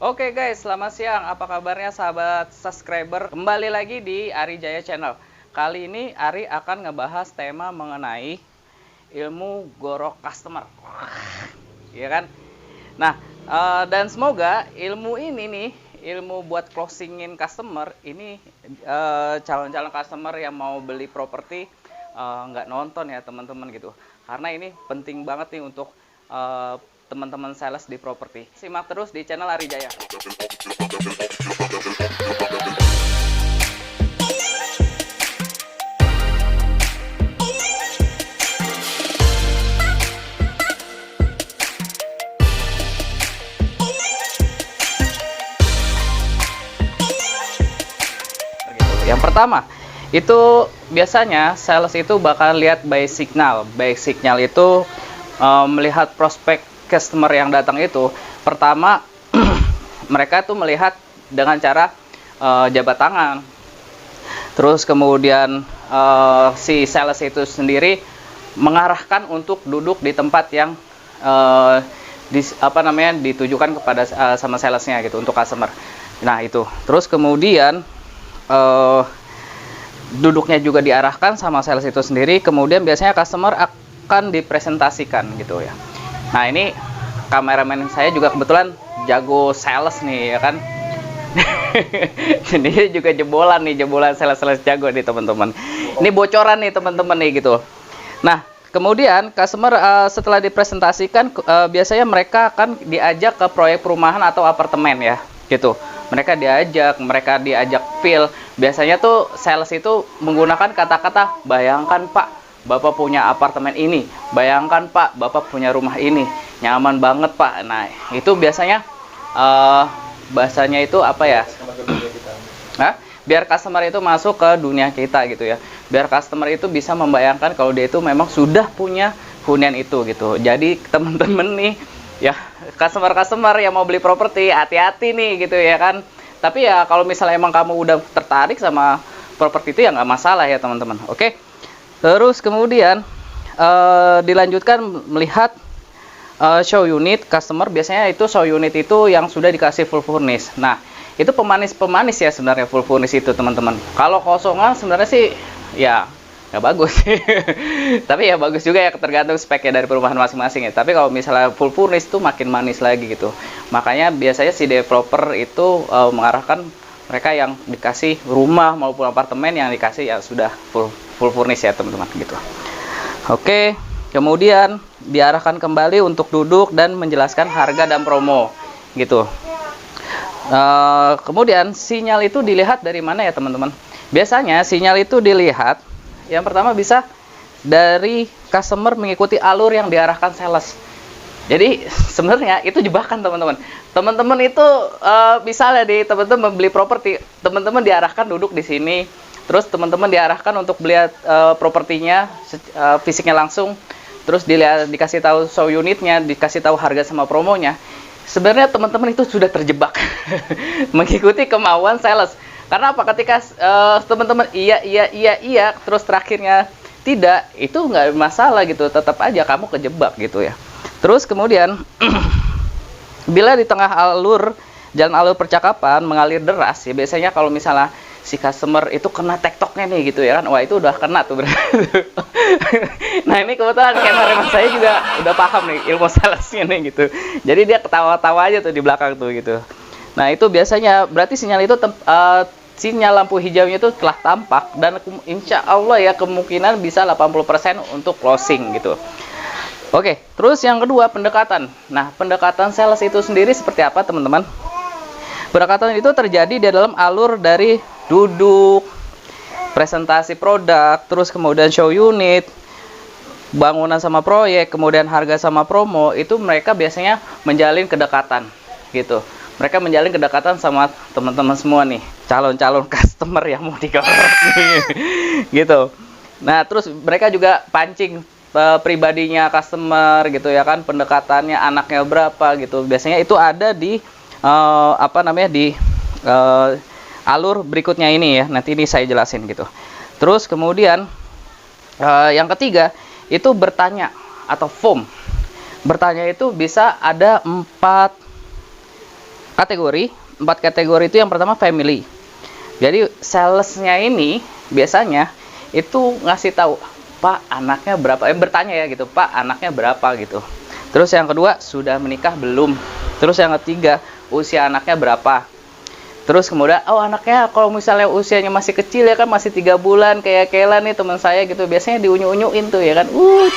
Oke guys, selamat siang. Apa kabarnya sahabat subscriber? Kembali lagi di Ari Jaya Channel. Kali ini Ari akan ngebahas tema mengenai ilmu gorok customer. Iya kan? Nah, dan semoga ilmu ini nih, ilmu buat closingin customer ini, calon-calon customer yang mau beli properti nggak nonton ya teman-teman gitu. Karena ini penting banget nih untuk teman-teman sales di properti. Simak terus di channel Ari Jaya. Yang pertama, itu biasanya sales itu bakal lihat by signal. By signal itu melihat prospek customer yang datang itu. Pertama, mereka tuh melihat dengan cara jabat tangan. Terus kemudian si sales itu sendiri mengarahkan untuk duduk di tempat yang ditujukan kepada sama salesnya gitu untuk customer. Nah itu. Terus kemudian duduknya juga diarahkan sama sales itu sendiri. Kemudian biasanya customer akan dipresentasikan gitu ya. Nah ini kameramen saya juga kebetulan jago sales nih ya kan. Jadi juga jebolan sales jago nih teman-teman. Ini bocoran nih teman-teman nih gitu. Nah kemudian customer setelah dipresentasikan biasanya mereka akan diajak ke proyek perumahan atau apartemen ya gitu. Mereka diajak feel. Biasanya tuh sales itu menggunakan kata-kata, bayangkan Pak, Bapak punya apartemen ini. Bayangkan Pak, Bapak punya rumah ini. Nyaman banget Pak. Nah, itu biasanya bahasanya itu apa ya? Biar customer itu masuk ke dunia kita gitu ya. Biar customer itu bisa membayangkan kalau dia itu memang sudah punya hunian itu gitu. Jadi teman-teman nih ya, customer yang mau beli properti, hati-hati nih gitu ya kan. Tapi ya kalau misalnya emang kamu udah tertarik sama properti itu ya nggak masalah ya teman-teman. Oke. Terus kemudian dilanjutkan melihat show unit customer. Biasanya itu show unit itu yang sudah dikasih full furnish. Nah itu pemanis ya sebenarnya full furnish itu teman-teman. Kalau kosongan sebenarnya sih ya nggak bagus. Tapi ya bagus juga ya, tergantung speknya dari perumahan masing-masing ya. Tapi kalau misalnya full furnish itu makin manis lagi gitu. Makanya biasanya si developer itu mengarahkan mereka yang dikasih rumah maupun apartemen yang dikasih ya sudah full furnish ya teman-teman gitu. Oke, kemudian diarahkan kembali untuk duduk dan menjelaskan harga dan promo gitu. Kemudian sinyal itu dilihat dari mana ya teman-teman? Biasanya sinyal itu dilihat yang pertama bisa dari customer mengikuti alur yang diarahkan sales. Jadi sebenarnya itu jebakan teman-teman. Teman-teman itu misalnya di teman-teman membeli properti, teman-teman diarahkan duduk di sini, terus teman-teman diarahkan untuk beli propertinya fisiknya langsung, terus dikasih tahu show unitnya, dikasih tahu harga sama promonya. Sebenarnya teman-teman itu sudah terjebak mengikuti kemauan sales. Karena apa? Ketika teman-teman iya terus terakhirnya tidak, itu nggak masalah gitu, tetap aja kamu kejebak gitu ya. Terus kemudian bila di tengah jalan alur percakapan mengalir deras ya, biasanya kalau misalnya si customer itu kena tektoknya nih gitu ya kan, wah itu udah kena tuh berarti. Nah ini kebetulan kameramen saya juga udah paham nih ilmu salesnya nih gitu, jadi dia ketawa-tawa aja tuh di belakang tuh gitu. Nah itu biasanya berarti sinyal itu sinyal lampu hijaunya itu telah tampak, dan insya Allah ya kemungkinan bisa 80% untuk closing gitu. Oke, terus yang kedua pendekatan. Nah pendekatan sales itu sendiri seperti apa teman-teman? Pendekatan itu terjadi di dalam alur dari duduk, presentasi produk, terus kemudian show unit, bangunan sama proyek, kemudian harga sama promo. Itu mereka biasanya menjalin kedekatan gitu. Mereka menjalin kedekatan sama teman-teman semua nih, calon-calon customer yang mau digorok gitu. Nah terus mereka juga pancing pribadinya customer gitu ya kan, pendekatannya, anaknya berapa gitu. Biasanya itu ada di alur berikutnya ini ya, nanti ini saya jelasin gitu. Terus kemudian yang ketiga itu bertanya atau form. Bertanya itu bisa ada 4 kategori. 4 kategori itu yang pertama family. Jadi salesnya ini biasanya itu ngasih tahu, Pak anaknya berapa, bertanya ya gitu, Pak anaknya berapa gitu. Terus yang kedua, sudah menikah belum. Terus yang ketiga, usia anaknya berapa. Terus kemudian, oh anaknya kalau misalnya usianya masih kecil ya kan, masih 3 bulan, kayak Kela nih teman saya gitu, biasanya diunyu-unyuin tuh ya kan,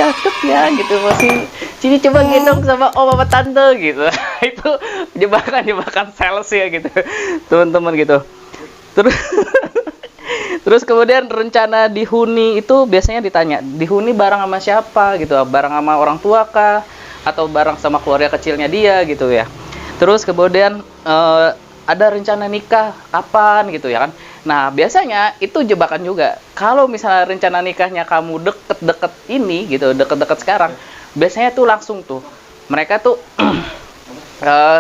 cakep ya gitu, masih sini coba gendong sama om apa tante gitu. Itu jebakan sales ya gitu, teman-teman gitu. Terus terus kemudian rencana dihuni itu biasanya ditanya, dihuni bareng sama siapa gitu, bareng sama orang tua kah, atau bareng sama keluarga kecilnya dia gitu ya. Terus kemudian ada rencana nikah kapan gitu ya kan. Nah biasanya itu jebakan juga. Kalau misalnya rencana nikahnya kamu deket-deket ini gitu, deket-deket sekarang, biasanya tuh langsung tuh mereka tuh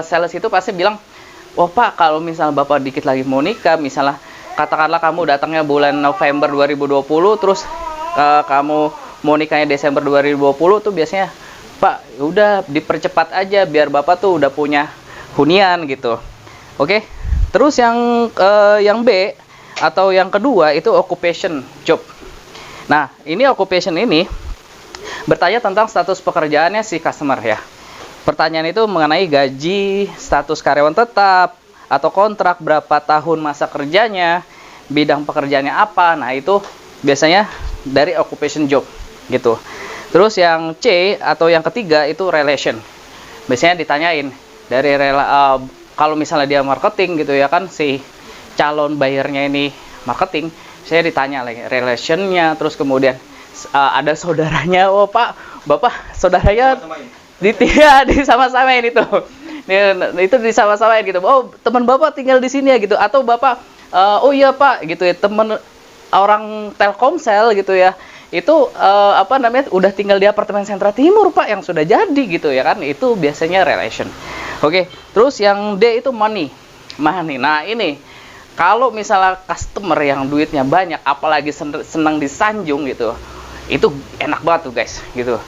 sales itu pasti bilang, wah Pak kalau misalnya Bapak dikit lagi mau nikah, misalnya katakanlah kamu datangnya bulan November 2020, terus kamu mau nikahnya Desember 2020 tuh biasanya, Pak udah dipercepat aja biar Bapak tuh udah punya hunian gitu. Oke, terus yang B atau yang kedua itu occupation job. Nah, ini occupation ini bertanya tentang status pekerjaannya si customer ya. Pertanyaan itu mengenai gaji, status karyawan tetap, atau kontrak, berapa tahun masa kerjanya, bidang pekerjaannya apa. Nah, itu biasanya dari occupation job gitu. Terus yang C atau yang ketiga itu relation. Biasanya ditanyain dari kalau misalnya dia marketing gitu ya kan, si calon buyernya ini marketing, saya ditanya lagi relationnya. Terus kemudian ada saudaranya, oh Pak, Bapak saudaranya disama-samain itu. Itu disama-samain gitu. Oh teman Bapak tinggal di sini ya gitu. Atau Bapak, oh iya Pak gitu ya, teman orang Telkomsel gitu ya, itu udah tinggal di apartemen Sentra Timur Pak, yang sudah jadi gitu ya kan. Itu biasanya relation. Oke, terus yang D itu money. Nah ini kalau misalnya customer yang duitnya banyak, apalagi senang disanjung gitu, itu enak banget tuh guys gitu.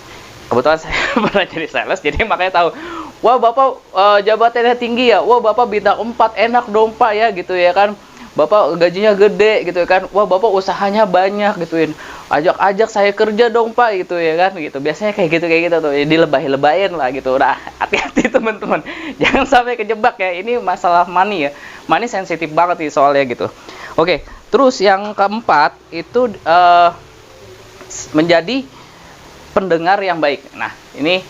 Kebetulan saya pernah jadi sales, jadi makanya tahu, wah Bapak jabatannya tinggi ya, wah Bapak bintang 4, enak dong Pak ya gitu ya kan. Bapak gajinya gede gitu kan, wah Bapak usahanya banyak gituin, ajak saya kerja dong Pak gitu ya kan gitu. Biasanya kayak gitu tuh, dilebay-lebayin lah gitu. Nah hati-hati teman-teman, jangan sampai kejebak ya. Ini masalah money ya, money sensitif banget sih soalnya gitu. Oke, terus yang keempat itu menjadi pendengar yang baik. Nah ini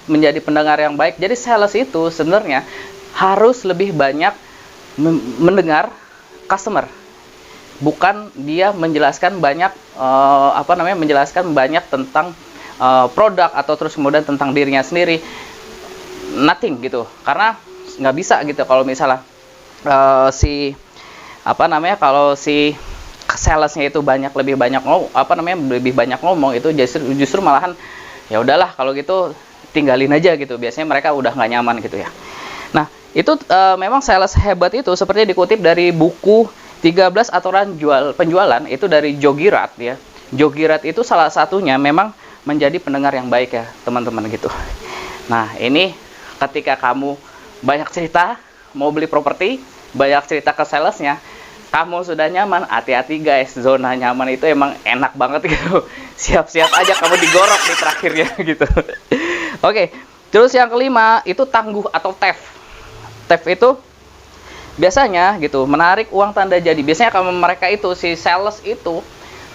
menjadi pendengar yang baik. Jadi sales itu sebenarnya harus lebih banyak mendengar customer, bukan dia menjelaskan banyak menjelaskan banyak tentang produk atau terus kemudian tentang dirinya sendiri, nothing gitu. Karena nggak bisa gitu kalau misalnya kalau si salesnya itu lebih banyak ngomong, itu justru malahan ya udahlah kalau gitu tinggalin aja gitu. Biasanya mereka udah nggak nyaman gitu ya. Nah, itu memang sales hebat itu seperti dikutip dari buku 13 aturan penjualan itu dari Joe Girard ya. Joe Girard itu salah satunya memang menjadi pendengar yang baik ya, teman-teman gitu. Nah, ini ketika kamu banyak cerita mau beli properti, banyak cerita ke salesnya, kamu sudah nyaman, hati-hati guys. Zona nyaman itu emang enak banget gitu. Siap-siap aja kamu digorok di terakhirnya gitu. Oke, terus yang kelima itu tangguh atau theft. Theft itu biasanya gitu menarik uang tanda jadi. Biasanya kalau mereka itu si sales itu,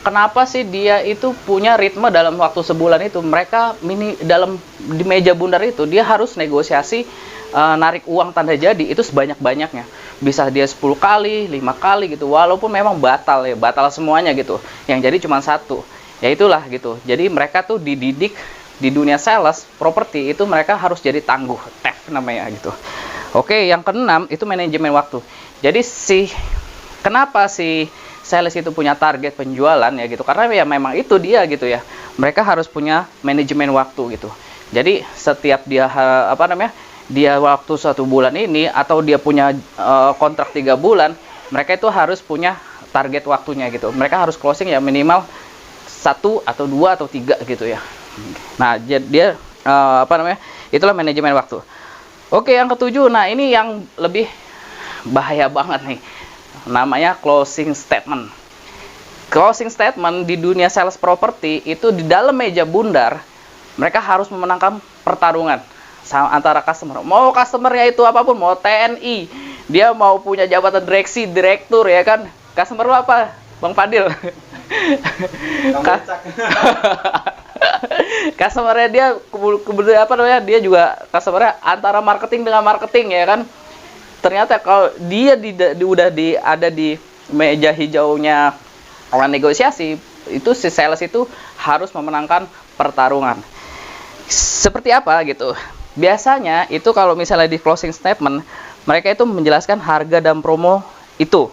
kenapa sih dia itu punya ritme dalam waktu sebulan itu, mereka di meja bundar itu dia harus negosiasi narik uang tanda jadi itu sebanyak-banyaknya. Bisa dia 10 kali, 5 kali gitu, walaupun memang batal semuanya gitu. Yang jadi cuma satu. Ya itulah gitu. Jadi mereka tuh dididik di dunia sales properti itu, mereka harus jadi tangguh, theft namanya gitu. Oke, yang keenam itu manajemen waktu. Jadi kenapa si sales itu punya target penjualan ya gitu? Karena ya memang itu dia gitu ya. Mereka harus punya manajemen waktu gitu. Jadi setiap dia dia waktu 1 bulan ini atau dia punya kontrak 3 bulan, mereka itu harus punya target waktunya gitu. Mereka harus closing ya minimal 1 atau 2 atau 3 gitu ya. Nah, dia itulah manajemen waktu. Oke, yang ketujuh, nah ini yang lebih bahaya banget nih, namanya closing statement. Closing statement di dunia sales properti itu di dalam meja bundar, mereka harus memenangkan pertarungan antara customer. Mau customernya itu apapun, mau TNI, dia mau punya jabatan direksi, direktur ya kan. Customer lu apa, Bang Fadil? Customernya dia kemudian apa namanya, dia juga customernya antara marketing dengan marketing ya kan. Ternyata kalau dia ada di meja hijaunya orang negosiasi, itu si sales itu harus memenangkan pertarungan. Seperti apa gitu? Biasanya itu kalau misalnya di closing statement, mereka itu menjelaskan harga dan promo itu.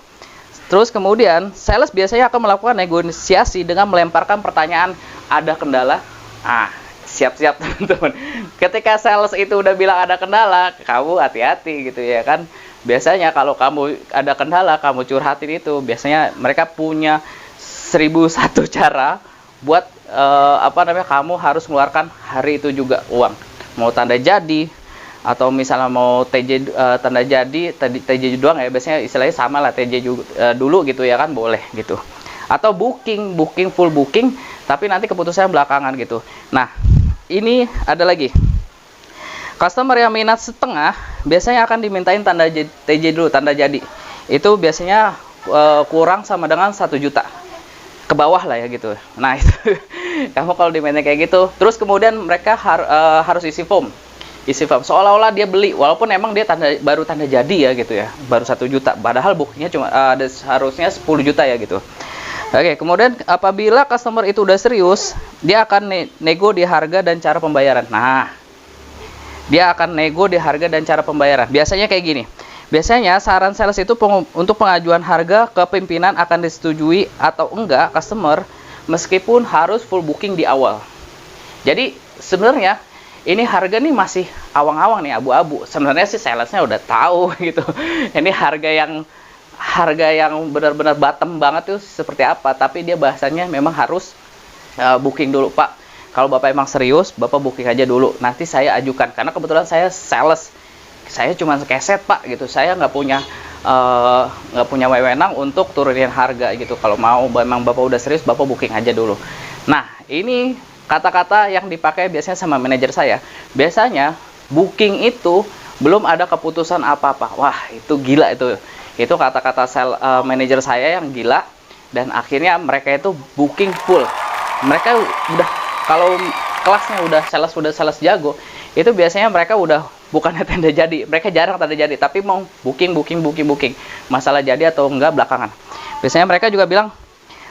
Terus kemudian sales biasanya akan melakukan negosiasi dengan melemparkan pertanyaan, ada kendala? Siap-siap teman-teman. Ketika sales itu udah bilang ada kendala, kamu hati-hati gitu ya kan. Biasanya kalau kamu ada kendala, kamu curhatin itu, biasanya mereka punya 1001 cara buat kamu harus mengeluarkan hari itu juga uang. Mau tanda jadi, atau misalnya mau TJ tanda jadi, TJ doang ya, biasanya istilahnya sama lah, TJ juga, dulu gitu ya kan, boleh gitu. Atau booking full booking, tapi nanti keputusan belakangan gitu. Nah, ini ada lagi. Customer yang minat setengah biasanya akan dimintain tanda TJ dulu, tanda jadi. Itu biasanya kurang sama dengan 1 juta. Ke bawah lah ya gitu. Nah, itu kamu kalau diminta kayak gitu, terus kemudian mereka harus isi form. Seolah-olah dia beli, walaupun emang dia baru tanda jadi ya gitu ya, baru 1 juta, padahal bookingnya cuma harusnya 10 juta ya gitu. Oke, kemudian apabila customer itu udah serius, dia akan nego di harga dan cara pembayaran. Nah, dia akan nego di harga dan cara pembayaran. Biasanya kayak gini. Biasanya saran sales itu untuk pengajuan harga ke pimpinan akan disetujui atau enggak customer, meskipun harus full booking di awal. Jadi sebenarnya ini harga nih masih awang-awang nih, abu-abu. Sebenarnya sih salesnya udah tahu gitu. Ini harga yang benar-benar bottom banget tuh seperti apa. Tapi dia bahasanya memang harus booking dulu, Pak. Kalau Bapak emang serius, Bapak booking aja dulu. Nanti saya ajukan. Karena kebetulan saya sales. Saya cuma keset, Pak, gitu. Saya nggak punya wewenang untuk turunin harga gitu. Kalau memang Bapak udah serius, Bapak booking aja dulu. Nah, ini kata-kata yang dipakai biasanya sama manajer saya. Biasanya booking itu belum ada keputusan apa-apa. Wah, itu gila itu. Itu kata-kata manajer saya yang gila. Dan akhirnya mereka itu booking full. Mereka udah, kalau kelasnya udah sales jago, itu biasanya mereka udah bukannya tanda jadi. Mereka jarang tanda jadi, tapi mau booking. Masalah jadi atau enggak belakangan. Biasanya mereka juga bilang,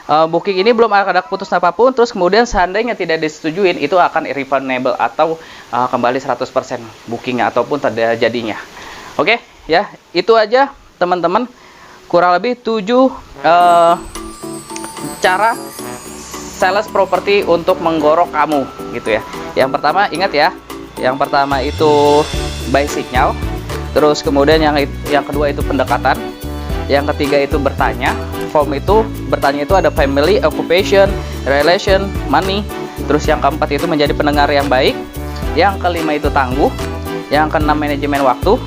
booking ini belum ada keputusan apapun, terus kemudian seandainya tidak disetujuin, itu akan irrefundable atau kembali 100% bookingnya ataupun tanda jadinya. Oke, ya, itu aja teman-teman. Kurang lebih 7 cara sales properti untuk menggorok kamu gitu ya. Yang pertama, ingat ya, yang pertama itu by signal, terus kemudian yang kedua itu pendekatan, yang ketiga itu bertanya. Form itu bertanya itu ada family, occupation, relation, money. Terus yang keempat itu menjadi pendengar yang baik. Yang kelima itu tangguh. Yang keenam manajemen waktu.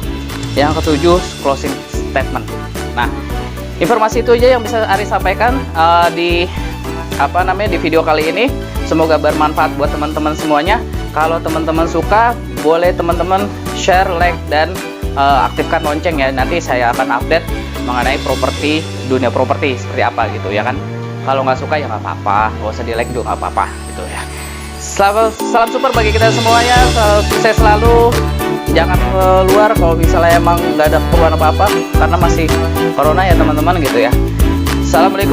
Yang ketujuh closing statement. Nah, informasi itu aja yang bisa Ari sampaikan di video kali ini. Semoga bermanfaat buat teman-teman semuanya. Kalau teman-teman suka, boleh teman-teman share, like, dan aktifkan lonceng ya. Nanti saya akan update mengenai dunia properti seperti apa gitu ya kan. Kalau nggak suka ya nggak apa-apa, nggak usah di like juga nggak apa-apa gitu ya. Salam super bagi kita semuanya, sukses selalu. Jangan keluar kalau misalnya emang nggak ada keperluan apa-apa, karena masih corona ya teman-teman gitu ya. Assalamualaikum.